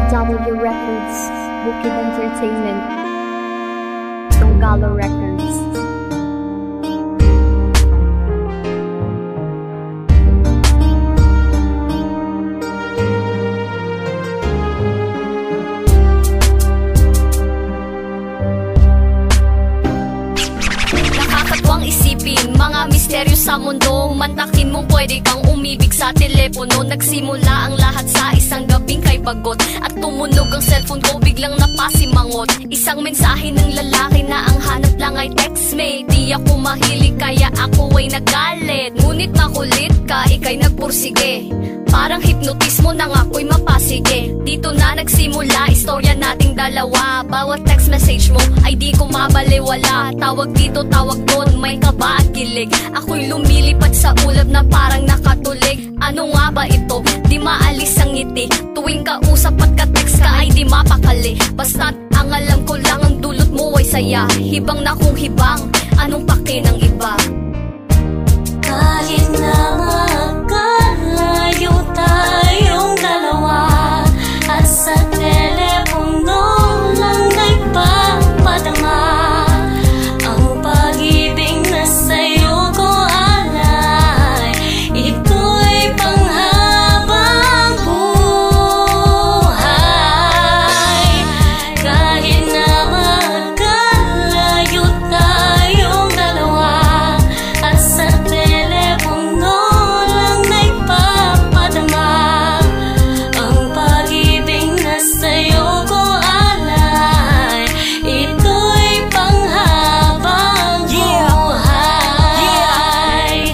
W Records, Bukid Entertainment, Donggala Records. Nakakatuwang isipin, mga misteryo sa mundo. Mantakin mong pwede kang umibig sa telepono. Nagsimula ang lahat sa isang gabing kay bagot, at tumunog ang cellphone ko, biglang napasimangot. Isang mensahe ng lalaki na ang hanap lang ay textmate. Di ako mahilig kaya ako ay nagalit. Ngunit makulit ka, ika'y nagpursige. Parang hypnotismo nang ako'y mapasige. Dito na nagsimula istorya nating dalawa. Bawat text message mo ay di ko mabaliwala. Tawag dito, tawag doon, may kaba at kilig. Ako'y lumilipad sa ulap na parang nakatulig. Ano nga ba ito? Di maalis ang ngiti. Tuwing kausap at ka-text ka ay di mapakali. Basta't ang alam ko lang ang dulot mo ay saya. Hibang na kung hibang, anong pake ng iba? Kahit na magkalayo tayong dalawa, at sa telepono lang nagpapadama, ang pag-ibig na sa'yo ko alay, ito'y panghabang buhay. Kahit na magkalayo tayong dalawa, at sa telepono lang nagpapadama, ang pag-ibig na sa'yo ko alay, ito'y panghabang buhay.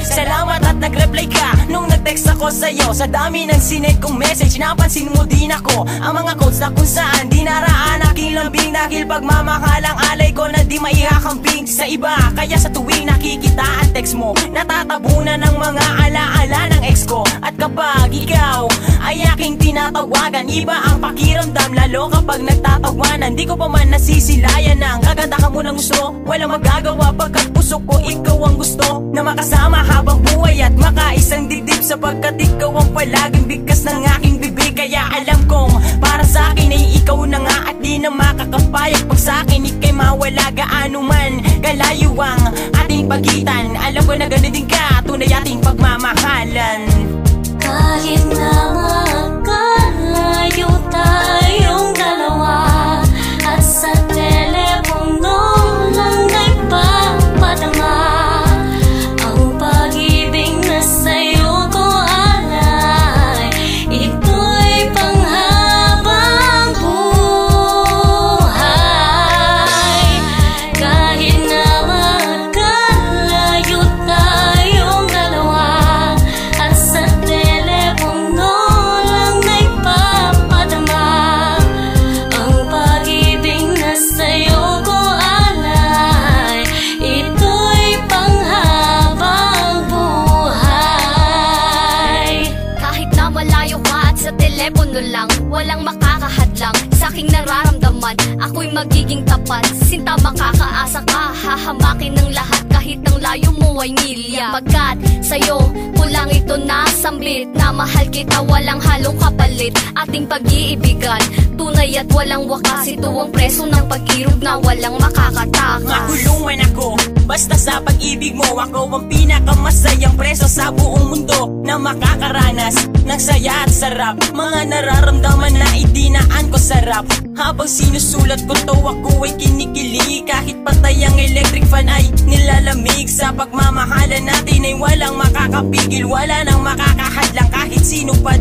Salamat at nag-reply ka nung nag-text ako sa'yo. Sa dami ng sinend kong message, napansin mo din ako ang mga codes na kung saan di naraan aking lambing. Dahil pagmamakalang alay ko na di maihakambing sa iba. Kaya sa tuwing nakikita ang text mo, natatabunan ng mga alaala ng ex ko. At kapag ikaw ay aking tinatawagan, iba ang pakiramdam, lalo kapag nagtatawanan. Di ko pa man nasisilayan ng kaganda ka mo ng gusto. Walang magagawa pagkat puso ko ikaw ang gusto na makasama habang buhay at makaisang dibdib, sapagkat ikaw ang palaging bigkas ng aking bibig. Kaya alam kong para sa akin ay ikaw na nga, at di na makakapayag pag sa akin ika'y mawala. Gaano man kalayo ang ating pagitan, alam ko na ganun din ka, tunay ating pagmamahalan. Kahit na magkalayo tayong dalawa, at sa telepono lang nagpapadama, ang pag-ibig na sa'yo ko alay, ito'y panghabang buhay. Kahit na magkalayo tayong dalawa, at sa telepono lang nagpapadama, ang pag-ibig na sa'yo ko alay, ito'y panghabang buhay. Kahit na malayo ka at sa telepono lang, walang makakahadlang sa aking nararamdaman. Ako'y magiging tapat, sinta makakaasa ka. Hahamakin ng lahat kahit ang layo mo ay milya. Pagkat sa'yo ko lang ito nasambit, na mahal kita walang halong kapalit. Ating pag-iibigan, tunay at walang wakas. Ito ang preso ng pag-irog na walang makakatakas. Makulungan ako, basta sa pag-ibig mo. Ako ang pinakamasayang preso sa buong mundo na makakaranas ng saya at sarap. Mga nararamdaman na idinaan ko sarap. Habang sinusulat ko to, ako ay kinikilig. Kahit patay ang electric fan ay nilalamig. Sa pagmamahalan natin ay walang makakapigil, wala nang makakahadlang kahit sino pa